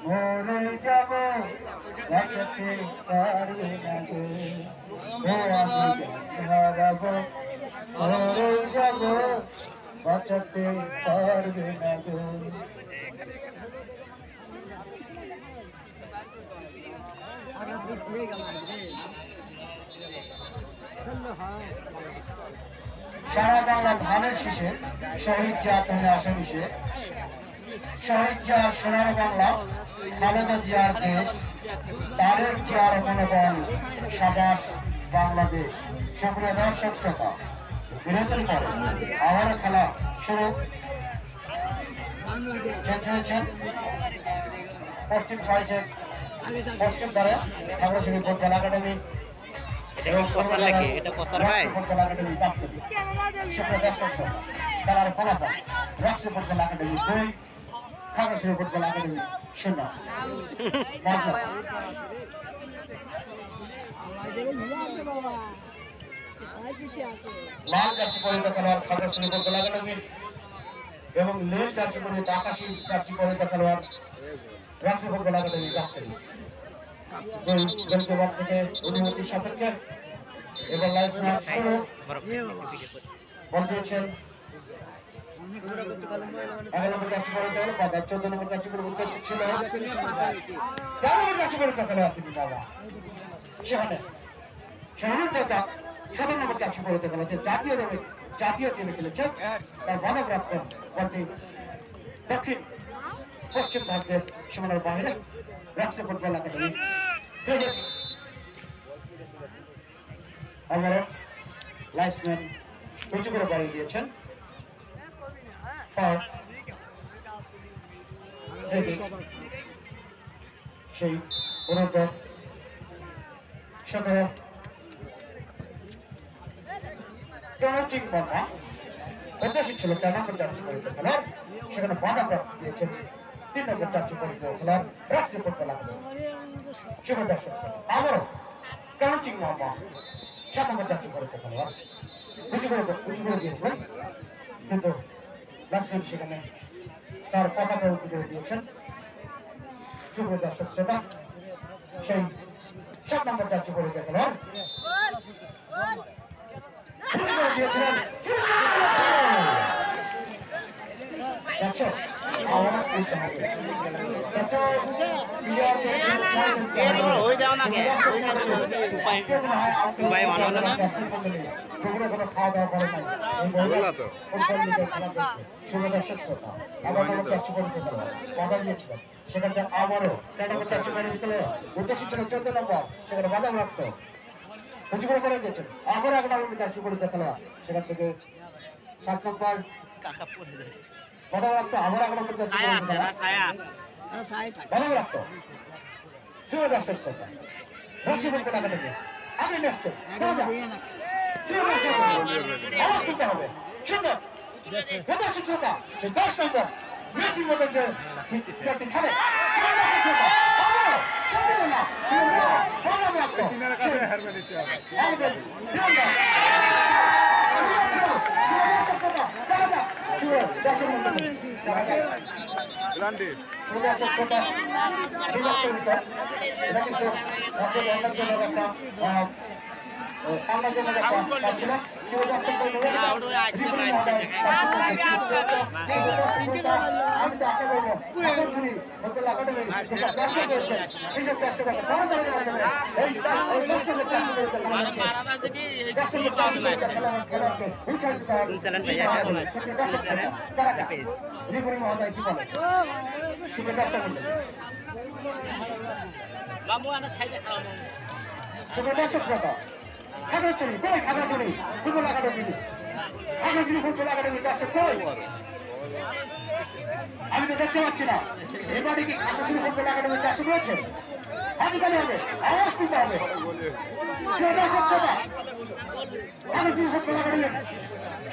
মরে যাব বাঁচাতে পারবে না গো, ও আমি জ্ঞান হারাবো, মরে যাব বাঁচাতে পারবে না গো। সারা বাংলা ধানের শীষে শহীদ জিয়া তৈরি আসামিষে শহীদ জিয়ার সোনার বাংলা, খালেদা জিয়ার দেশ, তারেক জিয়ার মনোবল, সাবাস বাংলাদেশ। সুপ্রিয় দর্শক শ্রোতা, বিরতির পরে আবারও খেলা শুরু হয়েছেন পশ্চিম সাইজে পশ্চিম ধারে খাগড়াছড়ি ফুটবল একাডেমি এবং ফুটবল একাডেমি প্রাপ্তি। সুপ্রিয় দর্শক শ্রোতা, খেলার ফলাফল Roxy football academy 2, Khagrachari football academy 0। লাল জার্সি পরিহিত খেলোয়াড় খাগড়াছড়ি ফুটবল একাডেমি এবং নীল জার্সি পরিহিত আকাশী জার্সি পরিহিত খেলোয়াড় রক্সি ফুটবল একাডেমি প্রাপ্তি। দুই গোলকিপার থেকে অনুমতি সাপেক্ষে এবার লাইসেন্স শুরু। বল দিয়েছেন 11 নম্বর জার্সি পরিহিত হলো বাবা, 14 নম্বর জার্সি পরিহিত উদ্দেশ্য ছিল 13 নম্বর জার্সি পরিহিত খেলোয়াড় তিনি বাবা। সেখানে সহনতা 17 নম্বর জার্সি পরিহিত খেলোয়াড় জাতীয় টিমে খেলেছেন, তার বাধাপ্রাপ্ত বলটি দক্ষিণ পশ্চিম ভারতের সীমানার বাইরে রক্সি ফুটবল একাডেমি। আমার লাইসম্যান উঁচু করে বাড়িয়ে দিয়েছেন, সেই অনুদ্ধ 17 টর্চিং বাধা উদ্দেশ্য ছিল 13 নম্বর জার্সি পরিহিত খেলোয়াড়, সেখানে বাধা প্রাপ্তি দিয়েছেন 3 নম্বর জার্সি পরিহিত খেলোয়াড় রক্সি ফুটবল একাডেমি। সুপ্রিয় দর্শক, আবারও টর্চিং বাধা 7 নম্বর জার্সি পরিহিত খেলোয়াড় উঁচু করে দিয়েছিলেন, কিন্তু লাস্টম্যান সেখানে তার পতাকা উঁচু করে দিয়েছেন। সুপ্রিয় দর্শক শ্রোতা, সেই 7 নম্বর জার্সি পরিহিত খেলোয়াড় উঁচু করে দিয়েছিলেন। আওয়াজ দিতে হবে, খাওয়া দাওয়া করে নাই বাধা দিয়েছিলেন। সেখানে আবারও 13 নম্বর জার্সি পরিহিত উদ্দেশ্য ছিল 14 নম্বর, সেখানে বাধা প্রাপ্ত উঁচু করে দিয়েছেন। আবার 11 নম্বর জার্সি পরিহিত খেলোয়াড়, সেখান থেকে 7 নম্বর বাধা প্রাপ্ত, আবার 11 নম্বর জার্সি পরিহিত বাধা প্রাপ্ত। সুপ্রিয় দর্শক শ্রোতা, রক্সি ফুটবল একাডেমি আপনি নেক্সট আওয়াজ তুলতে হবে। সুন্দর দর্শক শ্রোতা, সেই 10 নম্বর মেসির মধ্যে যে প্লেয়ারটি খেলে খাগড়াছড়ি কই, Khagrachari football academy, Khagrachari football academy দর্শক কই, আমি তো দেখতে পাচ্ছি না। এবারে কি খাগড়াছড়ি ফুটবল একাডেমি দর্শক রয়েছে? হাতিকালি হবে, আওয়াজ দিতে হবে। দর্শক শ্রোতা, খাগড়াছড়ি ফুটবল একাডেমি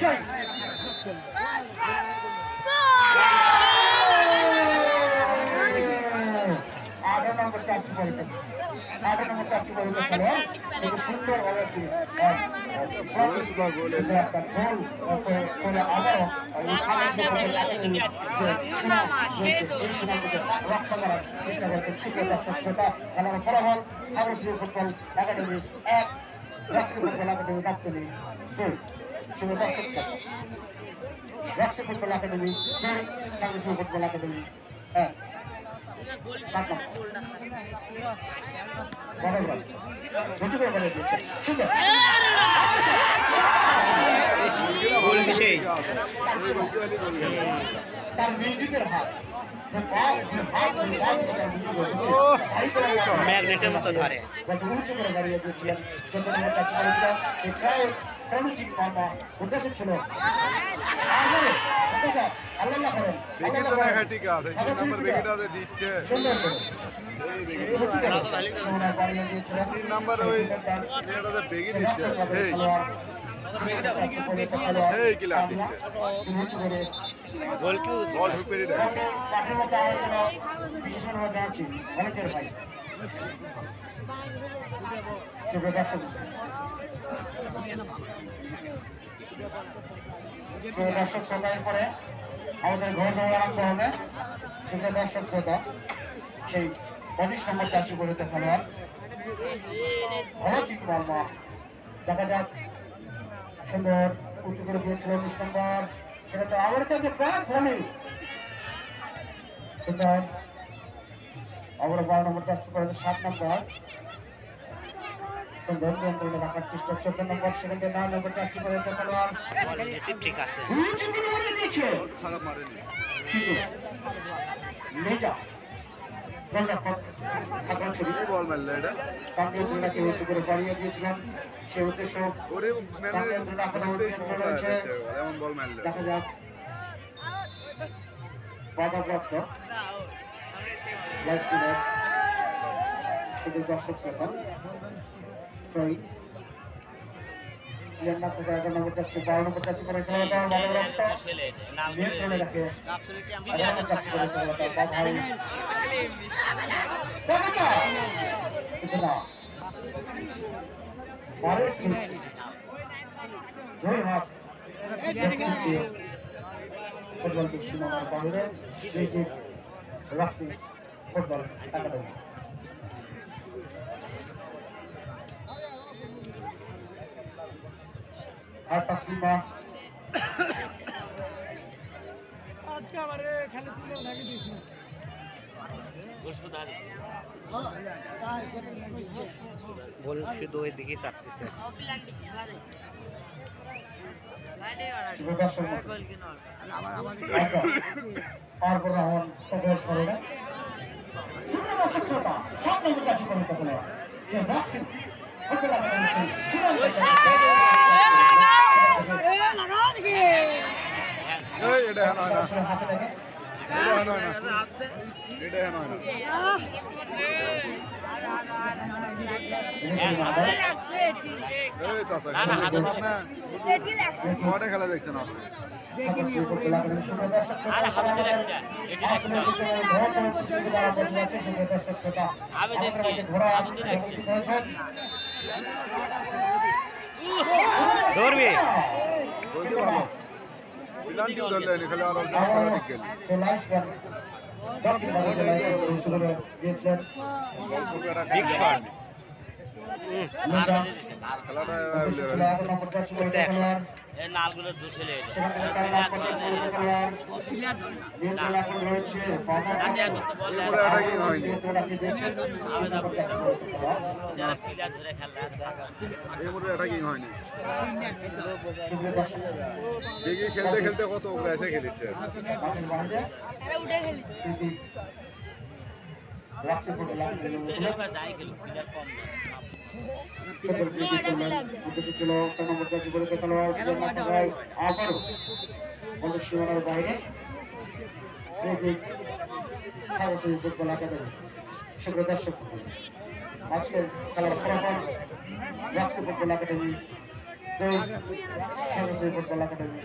জয়। 8 নম্বর জার্সি পরিহিত 8 নম্বর চারটি করে খেলোয়াড় খুব সুন্দরভাবে একটি গোল করে আবারও রক্ষা করার চেষ্টা করছেন সুপ্রিয় দর্শক শ্রোতা। খেলার ফলাফল আগ্রসী ফুটবল একাডেমি 1, রাক্সি ফুটবল একাডেমি গাবতলী 2। সুপ্রিয় দর্শক শ্রোতা, রাক্সি football academy 2, Agrasi football academy 1। 7 নম্বর সুন্দর তার মিউজিকের হাত ম্যাগনেটের মতো ধরে উঁচু করে দাঁড়িয়ে দিয়েছিলেন প্রায় প্রণজিৎ মামা উদ্দেশ্য ছিল আল্লাহ করেন সুন্দর করে অনেকের ভাই দর্শক শ্রোতার পরে আমাদের ঘর দৌড় আরম্ভ হবে। সুপ্রিয় দর্শক শ্রোতা, সেই 22 নম্বর চাষি গড়িতে খেলোয়াড় অরজিৎ মামা দেখা যাক সুন্দর উঁচু করে দিয়েছিল 19 নম্বর, সেটা তো আবার চাইছে প্রায় ফলে সুন্দর আবার 12 নম্বর চাষি করে 7 নম্বর সুন্দর নিয়ন্ত্রণে রাখার চেষ্টা 14 নম্বর, সেখানে 9 নম্বর চাষি করে খেলোয়াড় ঠিক আছে খারাপ মারেনি কিন্তু লেজা গোলরক্ষক ঠাকুর ছবি বল মারলে এটা কামরুলকে উঁচু করে বাড়িয়ে দিয়েছিলাম। সে উদ্দেশ্য ওরে রয়েছে, এমন বল মারলে দেখা যাক বাধাপ্রাপ্ত লাইস্টিনের শুধু দর্শক শ্রোতা সরি থেকে 11 নম্বর চারশো 12 নম্বর চারশো করে নিয়ন্ত্রণে রাখে ফুটবল সীমানার বাইরে রাখছি ফুটবল একাডেমি। আর তাসলিমা আজকে আমারে খেলে ছিল নাকি দিছি বল শুধু ওই দিকে চাপতেছে পারবো রহমান ওপর সরণে সুপ্রিয় দর্শক শ্রোতা, স্বপ্ন বিকাশী কবিতা বলে যে ভ্যাকসিন ফুটবল একাডেমি চূড়ান্ত এটা হয় না হাতে লাগে এটা হয় না এটা হয় না এই চাচা মাঠে খেলা দেখছেন আপনি ধরবি ইলান্টি উঠলেন খেলে আর দিক গেল বিগ শট খেলাটা নালগুলো দুশলে অ্যাটাকিং হয়নি এই মোটে অ্যাটাকিং হয়নি দেখি খেলতে খেলতে কত উপরে এসে খেলিচ্ছে সীমানার বাইরে ফুটবল একাডেমি সুপ্রিয় দর্শক আজকের খেলার ফলাফল রাক্সি ফুটবল একাডেমি ফুটবল একাডেমি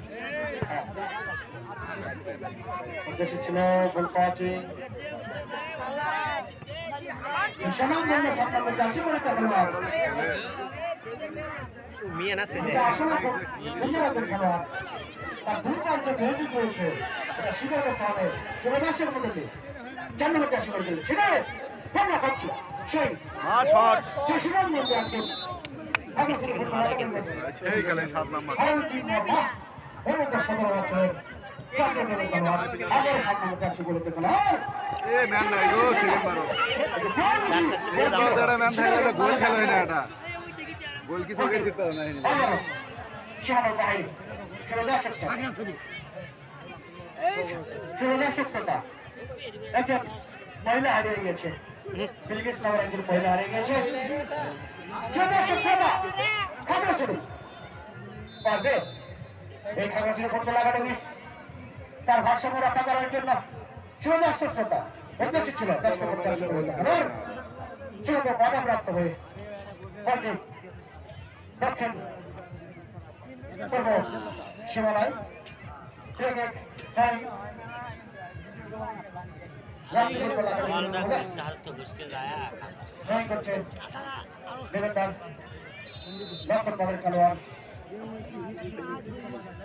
উদ্দেশ্য ছিল গোল পাচ্ছি সমান ধর্মের 7 নম্বর জার্সি পরিহিত খেলোয়াড় মিয়া না ছেলে এটা আসলে খুব সুন্দর একজন খেলোয়াড় তার দুর্বার যে প্রয়োজন রয়েছে এটা স্বীকার করতে হবে সুরদাসের মধ্যে 4 নম্বর জার্সি পরিহিত ছেলে আমরা করছি সেই শট যে সুমান মধ্যে একজন সেই গেলে 7 নাম্বার আয়োজিত মামা অনুমতি 17 বছরের জাতীয় দলের খেলোয়াড় আবার 7 নম্বর জার্সি পরিহিত খেলোয়াড় এ ম্যান নাই গো সেকেন্ড মারো এটা ম্যান থাকলে তো গোল খেলা হয় না এটা গোল কি সকেট দিতে হবে না আবারও সীমানার বাইরে সুরদাসের সাথে একজন মহিলা হারিয়ে গেছে বিলকিস নামের একজন মহিলা হারিয়ে গেছে সুরদাসের সাথে খাগড়াছড়ি পারবে এই খাগড়াছড়ি ফুটবল একাডেমি তার ভারসাম্য রক্ষা করার জন্য সুরদাসের সাথে উদ্দেশ্য ছিল 10 নম্বর জার্সি পরিহিত খেলোয়াড় ছিল বাধাপ্রাপ্ত হয়ে বলটি দক্ষিণ পূর্ব সীমানায় ক্রিকেট ট্রাই রাষ্ট্রীয় ফুটবল একাডেমির মধ্যে ড্রয়িং করছে দেবেন্দার লক্ষণ বাবের খেলোয়াড়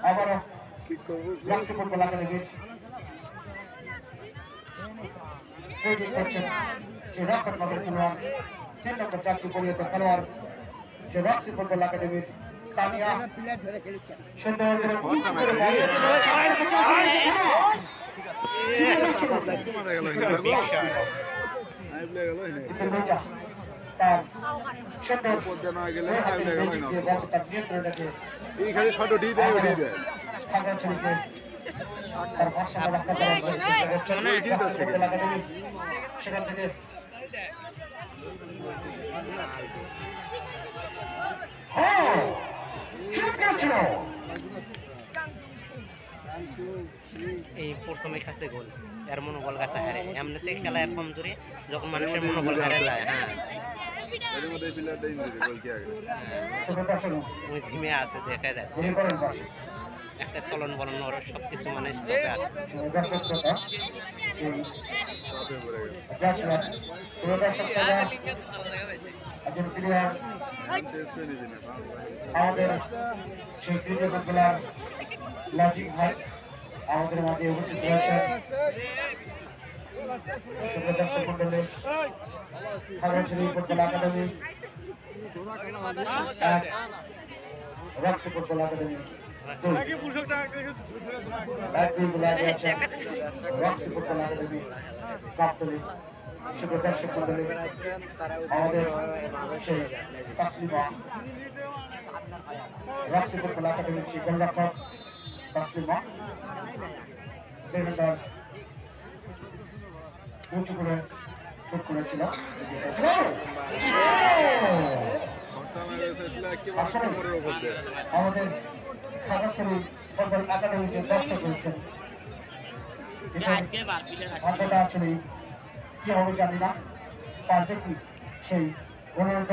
আবারও রাষ্ট্রীয় ফুটবল একাডেমির ড্রয়িং করছেন সেই লক্ষণ বাবের খেলোয়াড় 3 নম্বর জার্সি পরিহিত খেলোয়াড় যে রাষ্ট্রীয় ফুটবল একাডেমির তানিয়া সুন্দর করে উঁচু করে মারে মারা গেল আইবলে গেল তার সুন্দর পদ্মা না গেলে আইবলে গেল না তার নিয়ন্ত্রণটাকে এই খালি শট ডি দেয় ডি দেয় খাগড়াছড়িকে তার ভারসাম্য রক্ষা করার চেষ্টা করছেন সেখান থেকে এই প্রথমে কাছে গোল এর মনোবল কাছে হারে এমনিতে খেলা এর কমজোরি যখন মানুষের মনোবল হারে যায় হ্যাঁ এর মধ্যে প্লেয়ারটা ইনজুরি গোল কি আগে ওই জিমে আছে দেখা যায় একটা চলন বলন ওর সবকিছু মানে স্টপে আছে চাপে পড়ে গেল চেস করে নিবি না আমাদের সেই ক্রিকেট ফুটবলার লজিক ভাই আমাদের মাঝে উপস্থিত রয়েছেন দর্শক মন্ডলী Khagrachari football academy Roxy football academy Roxy football academy Gabtali দর্শক মন্ডলী আমাদের সেই তাসলিমা রক্সি ফুটবল একাডেমির সেই গোলরক্ষক তাসলিমা দেবেন্দার উঁচু করে শুট করেছিল আমাদের খাগড়াছড়ি ফুটবল একাডেমিতে দর্শক হয়েছেন অঙ্কটা আসলে কি হবে জানি না পারবে কি সেই উন্নত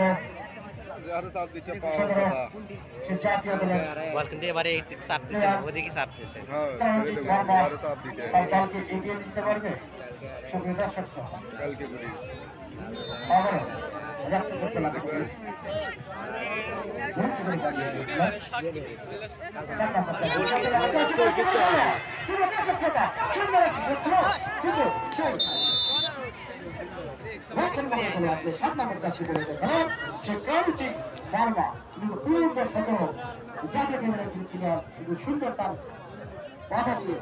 সে জাতীয় দলের বল কিন্তু এবারে একটু চাপ দিছে ওদিকে চাপ দিছে তার দলকে এগিয়ে নিতে পারবে সুপ্রিয় দর্শক আবারও রাষ্ট্র ফুটবল একাডেমি সুন্দর তার বাধা দিয়ে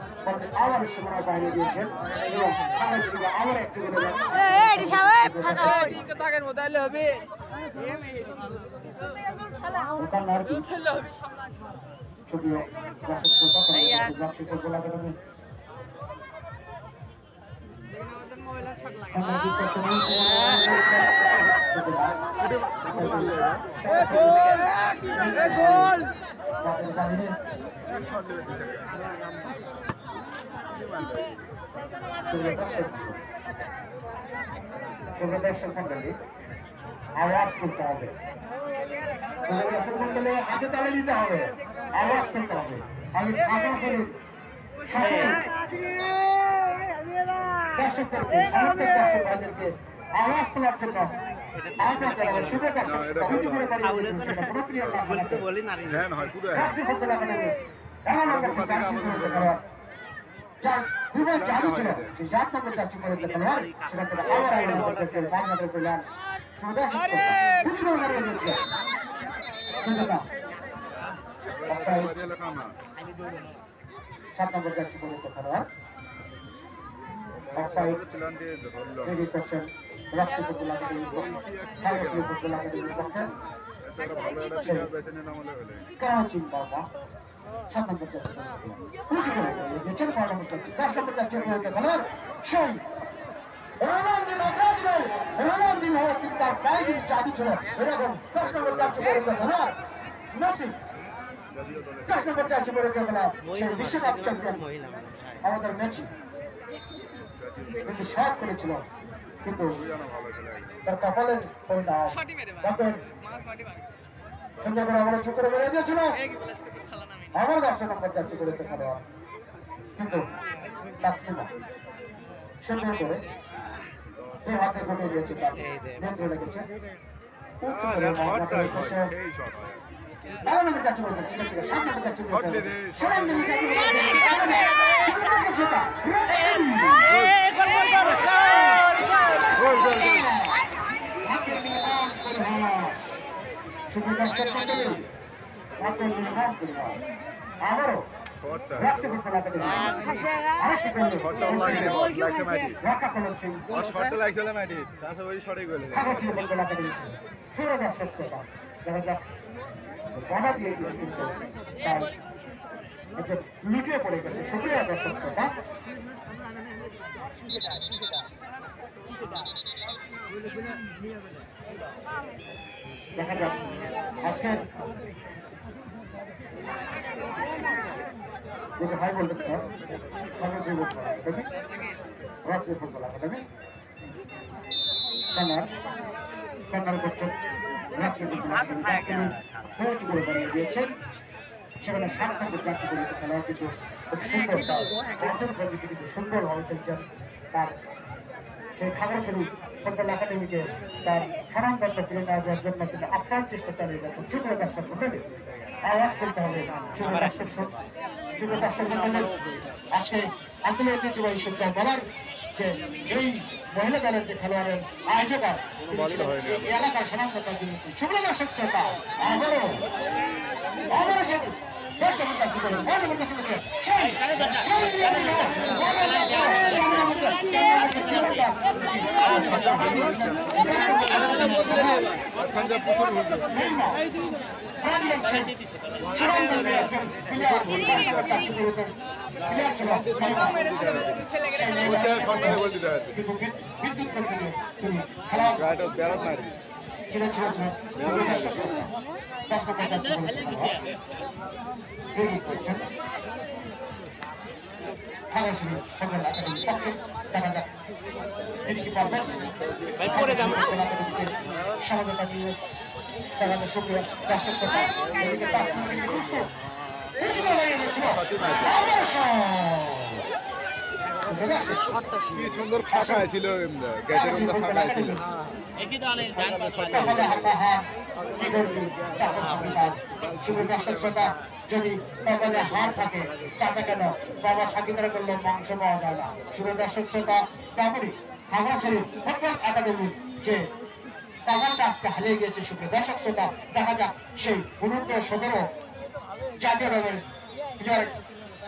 আবার সীমানার বাইরে দিয়েছেন এবং আবার একটি ছবিও ফুটবল একাডেমি দর্শক মন্ডলী আওয়াজ তুলতে হবে দর্শক মন্ডলী হাতে তালে দিতে হবে আওয়াজ তুলতে হবে আমি খাগড়াছড়ি সকল দর্শকদেরকে সমস্ত দর্শক ভাইদেরকে আওয়াজ তোলার জন্য আহ্বান জানাবো। শুভ দর্শক উঁচু করে দাঁড়িয়ে রয়েছেন সেটা কোনো প্রিয় না বলতে বলি নারী হ্যাঁ হয় পুরো রাক্সি ফুটবল একাডেমি 11 নম্বর জার্সি পরিহিত খেলোয়াড় যার দুবার জারি ছিল সেই 7 নম্বর জার্সি পরিহিত খেলোয়াড় সেখান থেকে আবার আয়োজন করতে 5 মিটার করলেন শুভ দর্শক উঁচু করে দাঁড়িয়ে রয়েছেন কিন্তু না অফসাইড। 7 নম্বর জার্সি পরিহিত খেলোয়াড় অফসাইড তৈরি করছেন রাক্সি ফুটবল একাডেমি রাক্সি ফুটবল একাডেমির পক্ষে কারাচিন বাবা 7 নম্বর জার্সি উঁচু করে দাঁড়িয়ে রয়েছেন 5 নম্বর জার্সি 10 নম্বর জার্সি পরিহিত খেলোয়াড় সেই রোনাল্ডিনো কিন্তু তার পায়ে কিন্তু চাবি ছিল এরকম 10 নম্বর জার্সি পরিহিত খেলোয়াড় নাসির 10 নম্বর জার্সি পরিহিত খেলোয়াড় সেই বিশ্বকাপ চ্যাম্পিয়ন মহিলা মানুষ আমাদের মেসি কিন্তু শট করেছিল কিন্তু তার কপালের পরিণাম তাদের সুন্দর করে আমার চুপ করে বেরিয়ে দিয়েছিল আমার 10 নম্বর জার্সি পরিহিত খেলোয়াড় কিন্তু তাসলিমা সুন্দর করে দুই হাতে ঘটে দিয়েছে তার নিয়ন্ত্রণ রেখেছে উঁচু করে মাথার উদ্দেশ্যে 11 নম্বর জার্সি পরিহিত সেখান থেকে 7 নম্বর জার্সি পরিহিত সমান দিকে চাকরি আবারও রাক্সি ফুটবল একাডেমি আরেকটি রক্ষা করলেন সেই রাক্সি ফুটবল একাডেমি পুরো দর্শক শ্রোতা দেখা যাক বাধা দিয়ে কিন্তু তার লুটিয়ে পড়ে গেছে সুপ্রিয় দর্শক শ্রোতা দেখা যাক আজকের যেটা হাই ভোল্টেজ ক্লাস রাক্সি ফুটবল একাডেমি রাক্সি ফুটবল একাডেমি কর্নার করছেন রাক্সি ফুটবল একাডেমি কোচ করে বানিয়ে দিয়েছেন সেখানে 7 নম্বর জার্সি পরিহিত খেলোয়াড় কিন্তু খুব সুন্দর অর্জন করতে কিন্তু সুন্দরভাবে খেলছেন তার সেই খাগড়াছড়ি ফুটবল একাডেমিকে তার স্মরণদণ্ড ফিরে নেওয়ার জন্য কিন্তু আপ্রাণ চেষ্টা চালিয়ে যাচ্ছেন শুভ দর্শক মন্ডলী আওয়াজ করতে হবে শুভ দর্শক মন্ডলী আজকে আন্তর্জাতিক ঐতিহ্যবাহী সুন্দর বলার যে এই মহিলা দলের যে খেলোয়াড়ের আয়োজকার এই এলাকার স্মরণদণ্ড যিনি শুভ দর্শক শ্রোতা আবারও সাথে 10 নম্বর জার্সি পরে 9 নম্বর জার্সি পরে সেই সমাজতা নিয়ে দেখা যাক সুপ্রিয় দর্শক শ্রোতা এদিকে 5 মিনিট প্রস্তুত কি সুন্দর ফাঁকা ছিল গেটের মধ্যে ফাঁকা ছিল যদি কপালে হার থাকে চাচা কেন বাবা সাকিদারা করলে মাংস পাওয়া যায় না শুভ দর্শক শ্রোতা তেমনই খাগড়াছড়ি ফুটবল একাডেমি যে কামালটা আজকে হারিয়ে গিয়েছে শুক্র দর্শক শ্রোতা দেখা যাক সেই 17 জাতীয় দলের প্লেয়ার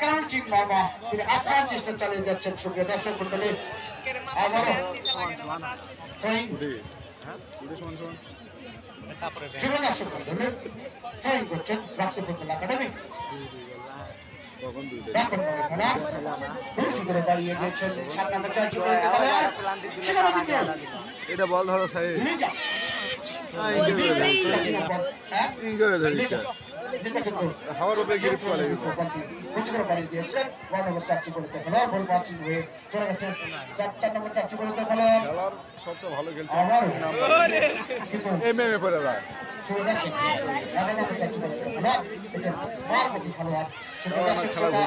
কাউন্টিং মামা তিনি আপ্রাণ চেষ্টা চালিয়ে যাচ্ছেন শুক্র দর্শক মন্ডলী আবারও শুভ দর্শক মন্ডলী ট্রেনিং করছেন রাক্সি ফুটবল একাডেমি এখন খেলা উঁচু করে দাঁড়িয়ে গিয়েছেন 7 নম্বর জার্সি পরিহিত খেলোয়াড় সেখানে কিন্তু এটা বল ধরো সাই লিজা ইংরে ধরি হাওয়ার উপরে গিয়ে পড়ে উঁচু করে দাঁড়িয়ে দিয়েছেন 9 নম্বর জার্সি পরিহিত খেলোয়াড় বল পাচ্ছেন হয়ে চলে গেছেন 4 নম্বর জার্সি পরিহিত খেলোয়াড় খেলার সবচেয়ে ভালো খেলছে কিন্তু এমএমএ পড়ে না শুভ দর্শক 11 নম্বর জার্সি পরিহিত খেলোয়াড় এটা মারমুখী খেলোয়াড় শুভ দর্শক শ্রোতা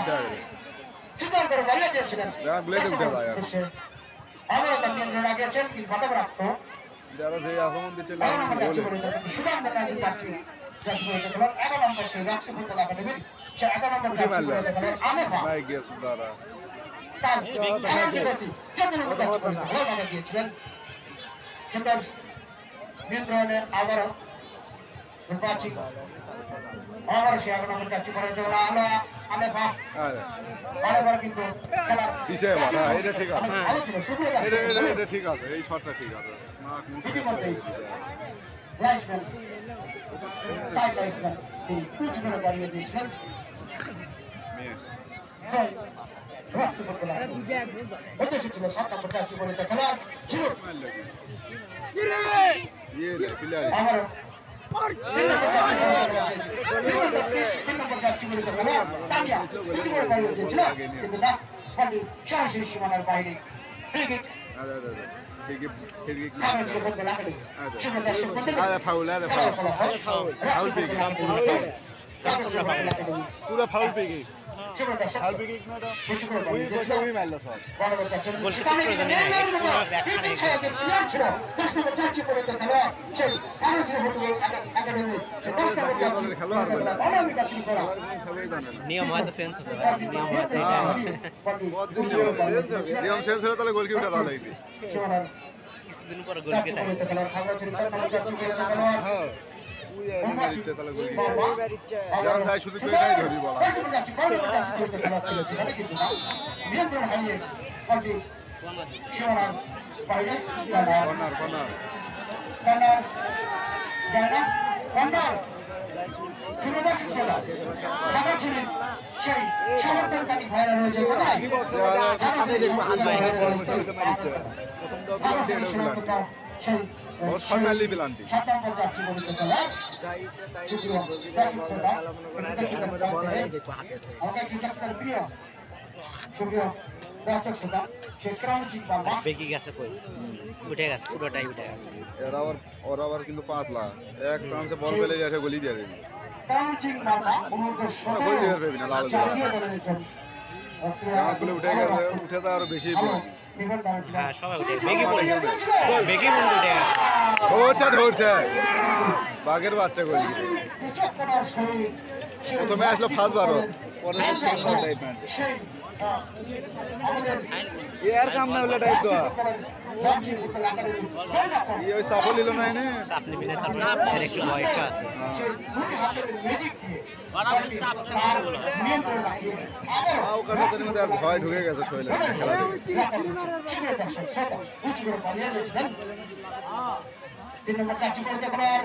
সুন্দর করে বাড়িয়ে দিয়েছিলেন আবারও তার নিয়ন্ত্রণ রাখিয়েছেন কিন্তু বাতাব রাখতো যারা যে আক্রমণ দিচ্ছে 11 নম্বর যাচ্ছে বলে সুনাম দেখা যাচ্ছে যাচ্ছে বলে খেলোয়াড় 11 নম্বর সে রাক্সি ফুটবল একাডেমির সে 11 নম্বর যাচ্ছে বলে খেলোয়াড় আলেফা নাই গেস দ্বারা তার খেলার গতি 14 নম্বর যাচ্ছে বলে খেলোয়াড় বাধা দিয়েছিলেন সেটার নিয়ন্ত্রণে আবারও নির্বাচিত আবার সে 11 নম্বর যাচ্ছে বলে খেলোয়াড় আলেফা আলেফার কিন্তু খেলা দিছে বাবা এটা ঠিক আছে ভালো ছিল শুরু হয়ে এটা গেছে এটা ঠিক আছে এই শটটা ঠিক আছে না ইতিমধ্যেই লাইসম্যান সাইড লাইসম্যান তিনি কুচ করে বাড়িয়ে দিয়েছিলেন জয় রাক্সি ফুটবল উদ্দেশ্য ছিল 7 নম্বর যাচ্ছে বলে খেলোয়াড় ছিল ইয়ে রে প্লেয়ার আবারও 3 নম্বর যাচ্ছে বলে খেলোয়াড় তানিয়া কুচ করে বাড়িয়ে দিয়েছিল কিন্তু না বলটি সরাসরি সীমানার বাইরে ফ্রি কিক আদা আদা ঠিক ঠিক আবার ছিল ফুটবল একাডেমি শুভ দর্শক মণ্ডলী আদা ফাউল ফাউল পেয়ে পুরো ফাউল পেয়ে গেছে শুভ দর্শক ফাউল পেয়ে গেছে না এটা কুচ করে ওই বাড়িয়ে দিয়েছিল ওই মারলো সব সবাই জানে না নিয়ম হয়তো চেঞ্জ হতে পারে নিয়ম হয়তো এটা নিয়ম শেষ হলে তাহলে গোল কি উঠে তাহলে কিছুদিন পরে গোল কে থাকে হ্যাঁ ওই দিচ্ছে তাহলে গোল কি যখন যায় শুধু এটাই ধরি বলা নিয়ন্ত্রণ হারিয়ে সীমানার বাইরে কর্নার কর্নার কর্নার যায় না কর্নার যুবদর্শক শ্রোতা খেলা ছিলেন সেই সমর্থনকারী ভাইরা রয়েছে কোথায় সেই ফাইনালি পেনাল্টি 7 নম্বর যাচ্ছে বলিতে খেলা সুপ্রিয় দর্শক শ্রোতা আমাদের ক্রিকেটের প্রিয় সুপ্রিয় দর্শক শ্রোতা সে ক্রাউচিং বাবা বেঁকে গেছে কই উঠে গেছে পুরোটাই উঠে গেছে ওরা আবার কিন্তু পাতলা এক চান্সে বল পেলে যাচ্ছে গলি দিয়ে দেবে ক্রাউচিং বাবা অনুরোধ গোল দিয়ে দেবে না লাল জাতীয় দলের একজন গুলো উঠে গেছে উঠে তো আরো বেশি হ্যাঁ সবাই উঠে বেঁকে বন্ধু উঠে গেছে ধরছে ধরছে বাঘের বাচ্চা গলি প্রথমে আসলো ফার্স্ট বারো পরে সেই আমাদের এর কাম না হলে টাইপ তো এই ওই সাফল নিল না এনে চাপ নিবি না তারপর এর একটু বয়স আছে আও কাটার মধ্যে আর ভয় ঢুকে গেছে শরীরে খেলা দেখে 3 নম্বর কাছে করতে খেলার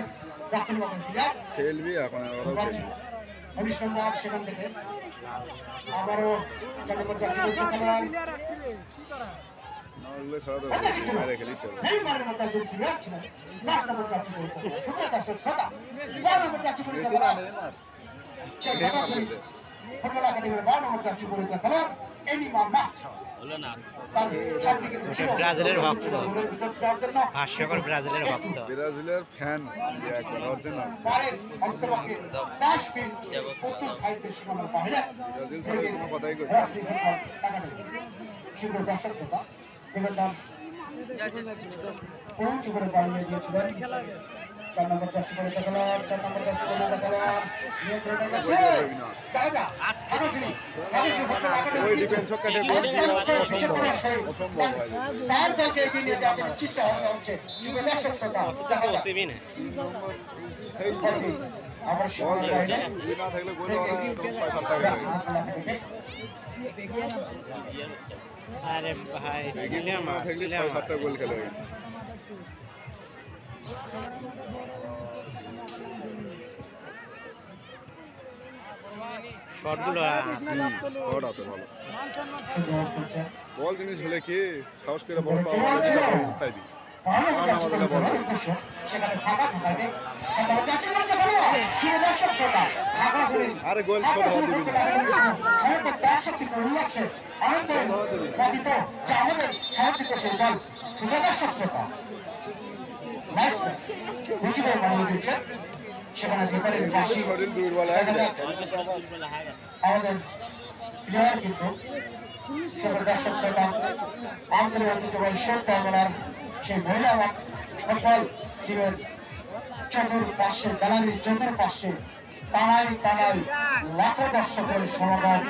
রাখেন মতন প্লেয়ার খেলবি এখন ওরাও খেলবি 19 নম্বর সেখান থেকে আবারও 4 নম্বর যাচ্ছে বলতে খেলার নাহলে খেলা তো মারে খেলি চলো নেইমারের মতো একজন প্লেয়ার ছিলেন 10 নম্বর যাচ্ছে বলতে খেলার সুপ্রিয় দর্শক শ্রোতা 12 নম্বর যাচ্ছে বলতে খেলার সেই খেলা ছিল ফুটবল একাডেমির 12 নম্বর যাচ্ছে বলতে খেলার এনিমা না হলো না তার সাথে কিন্তু ছিল ব্রাজিলের ভক্ত ভিতর যাওয়ার জন্য হাস্যকর ব্রাজিলের ভক্ত ব্রাজিলের ফ্যান একজন অরিজিনাল পারে অন্ততপক্ষে 10 ফিট উত্তর সাইডের সীমানার বাইরে ব্রাজিল ছাড়া কোনো কথাই কই রাশি ফুটবল একাডেমি সুপ্রিয় দর্শক শ্রোতা দেখেন নাম কোচ করে বাড়িয়ে দিয়েছিলেন 4 নম্বর যাচ্ছে বলে খেলার 4 নম্বর যাচ্ছে বলে খেলার নিয়ন্ত্রণে গেছে দাদা আলোচনা ওই ডিফেন্স কাটে গোল দিয়ে অসম্ভব অসম্ভব ভাই তার দলকে এগিয়ে নিয়ে যাওয়ার জন্য চেষ্টা হচ্ছে সুপ্রিয় দর্শক শ্রোতা দেখা যাক সিবি না আবার সহজ বাইরে দুই না থাকলে গোল ওরা 5-7 টাকা আরে ভাই এগিয়ে না থাকলে 6-7 টা গোল খেলে শটগুলো শট আছে ভালো বল জিনিস হলে কি সাহস করে বল পাওয়া তাই দি সেখানে ফাঁকা থাকবে সেখানে যাচ্ছে বলতে ভালো সুপ্রিয় দর্শক শ্রোতা ফাঁকা করে আরে গোল শট হওয়া দিবি না সমস্ত দর্শক কিন্তু উল্লাসে আনন্দে পালিত যে আমাদের সমর্থিত সেই দল সুপ্রিয় দর্শক শ্রোতা নাইস উঁচু করে বানিয়ে দিচ্ছে সেখানে ভেতরে বাসি শরীর দুর্বল হয়ে গেছে আমাদের প্লেয়ার কিন্তু সুপ্রিয় দর্শক শ্রোতা আন্তরিক ঐতিহ্যবাহী সত্যমেলার সেই মহিলা ফুটবল টিমের চতুর্পাশে গ্যালারির চতুর্পাশে টানাই টানাই লাখো দর্শকের সমাগম।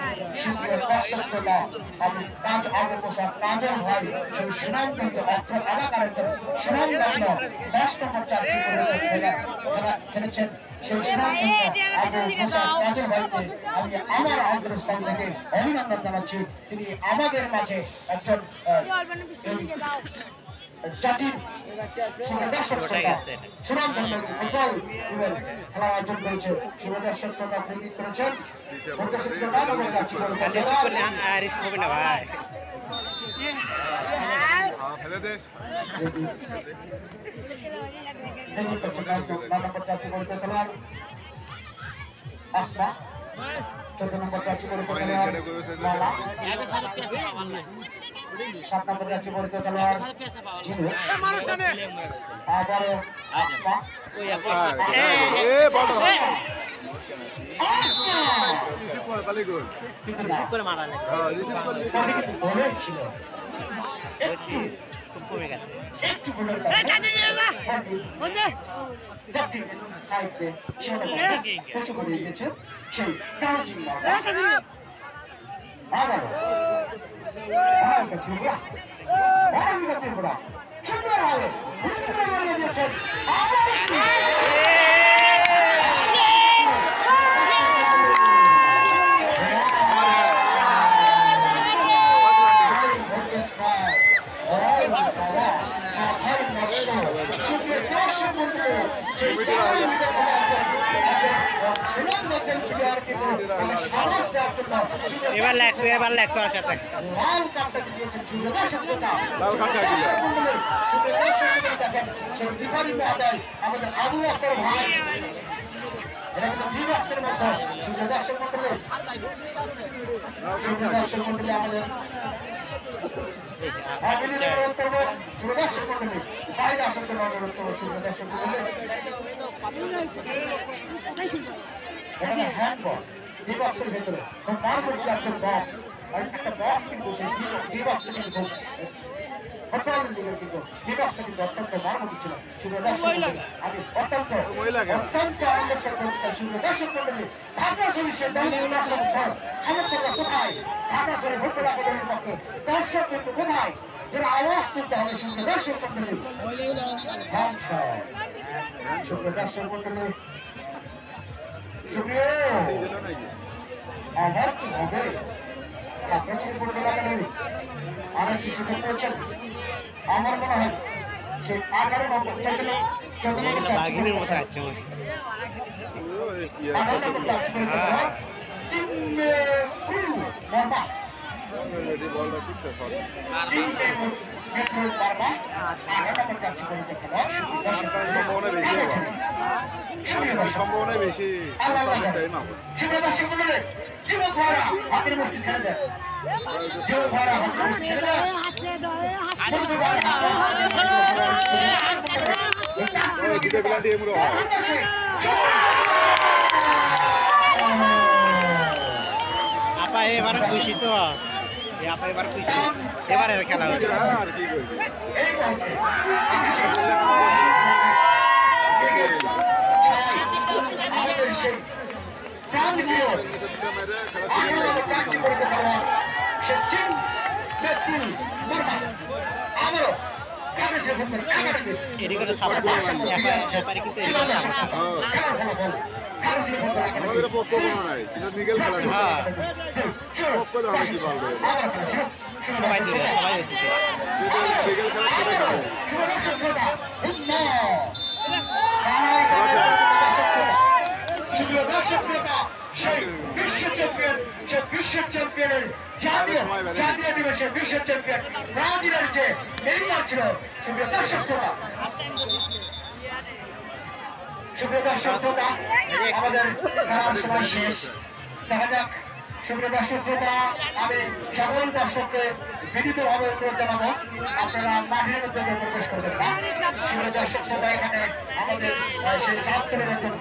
সুপ্রিয় দর্শক শ্রোতা আমি কাজ আবু মোসা কাজল ভাই সেই সুনাম কিন্তু অর্থ এলাকার একজন সুনাম ধন্য 10 নম্বর চারটি খেলা খেলেছেন সেই সুনাম আবু মোসা কাজল ভাইকে আমি আমার অন্তরস্থল থেকে অভিনন্দন জানাচ্ছি। তিনি আমাদের মাঝে একজন জাতির দর্শক শ্রোতা সুনাম ধন্য ফুটবল খেলার আয়োজন করেছে। দর্শক শ্রোতা ফ্রি কিক করেছেন দর্শক শ্রোতা রিসিভ করলে রিস্ক হবে না ভাই। ফেলে দে আসমা 14 নম্বর জার্সি পরিহিত খেলোয়াড় লালা 7 নম্বর জার্সি পরিহিত খেলোয়াড় জিনু আবারও আসমা আসমা কিন্তু রিসিভ করে মারা লাগে বলেই ছিল খুব কমে গেছে। একটু বলের দক্ষিণ সাইডে পশু করে দিয়েছে সেই কাউজিং আবারও আরামটা ত্রিপুরা আরামটা ত্রিপুরা সুন্দর হবে সুন্দর মারিয়ে দিয়েছেন এবার লাগছে ওর সাথে লাল কার্ডটা দিয়েছেন সুন্দর দর্শক শ্রোতা লাল কার্ডটা দিলেন। সুন্দর দর্শক দেখেন সেই দীপালি মহোদয় আমাদের আবু বকর ভাই এটা কিন্তু ডিবক্সের মধ্যে সুন্দর দর্শক মন্ডলী আমাদের অনুরোধ করবো সুন্দর দর্শক মন্ডলী বাইরে আসার জন্য অনুরোধ করবো সুন্দর দর্শক মন্ডলী এখানে হ্যান্ডবল ডিবক্সের ভেতরে মার্বল একটা বক্স একটা বক্স কিন্তু সেই ডিবক্সটা কিন্তু ফুটবল লিগের কিন্তু ডিবক্সটা কিন্তু অত্যন্ত মার্বল ছিল সুন্দর দর্শক মন্ডলী আমি অত্যন্ত আনন্দের সাথে বলতে চাই সুন্দর দর্শক মন্ডলী খাগড়াছড়ি সমর্থকরা কোথায়? খাগড়াছড়ি ফুটবল একাডেমির পক্ষে দর্শক কিন্তু কোথায়? যারা আওয়াজ তুলতে হবে সুন্দর দর্শক মন্ডলী সুন্দর দর্শক মন্ডলী সুপ্রিয় আমার কি হবে? খাগড়াছড়ি ফুটবল একাডেমি আমার কি সুযোগ পেয়েছেন? আমার মনে হয় সেই 18 নম্বর 14 নম্বর বাঘিনীর মতো আছে সম্ভাবনা বেশি দুটো প্লান্টি এমরো হয় আপা এবার খুশি তো আপা এবার খুশি এবারের খেলা হচ্ছে আর কি করবে আমাদের সেই প্রাণপ্রিয় সচিন ব্যক্তি বর্মা আবারও কাগজে ফুটবল একাডেমি এদিকে সাপোর্ট ব্যাপারে কিন্তু খেলার ফলাফল কাগজে ফুটবল আমাদের পক্ষ কোনো নাই কিন্তু নিগেল খেলা হ্যাঁ পক্ষ ধরে কি পারবে সবাই দিবে সবাই দিবে নিগেল খেলা ছেড়ে খাবে দর্শক শ্রোতা সেই বিশ্ব চ্যাম্পিয়নের জাতীয় দিবসের বিশ্ব চ্যাম্পিয়ন ব্রাজিলের যে নেইমার ছিল সুপ্রিয় দর্শক শ্রোতা আমাদের খেলার সময় শেষ দেখা যাক সুপ্রিয় দর্শক শ্রোতা আমি সকল দর্শককে বিনীতভাবে অনুরোধ জানাবো আপনারা মাঠের মধ্যে প্রবেশ করবেন না সেখানে দর্শক শ্রোতা এখানে আমাদের সেই কাপ্তরের একজন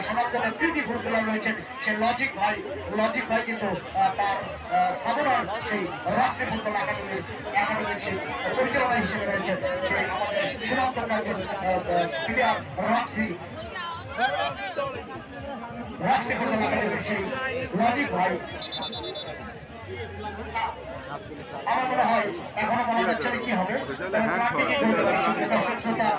সনাতনের কৃতি ফুটবলার রয়েছেন সেই লজিক ভাই কিন্তু তার সাবনার সেই রাষ্ট্রীয় ফুটবল একাডেমির সেই পরিচালনা হিসেবে রয়েছেন সেই আমাদের সনাতন একজন প্লেয়ার রাক্সি ফুটবল একাডেমির সেই লজিক ভাই। আমার মনে হয় এখনো বলা যাচ্ছে না কি হবে। দর্শক শ্রোতা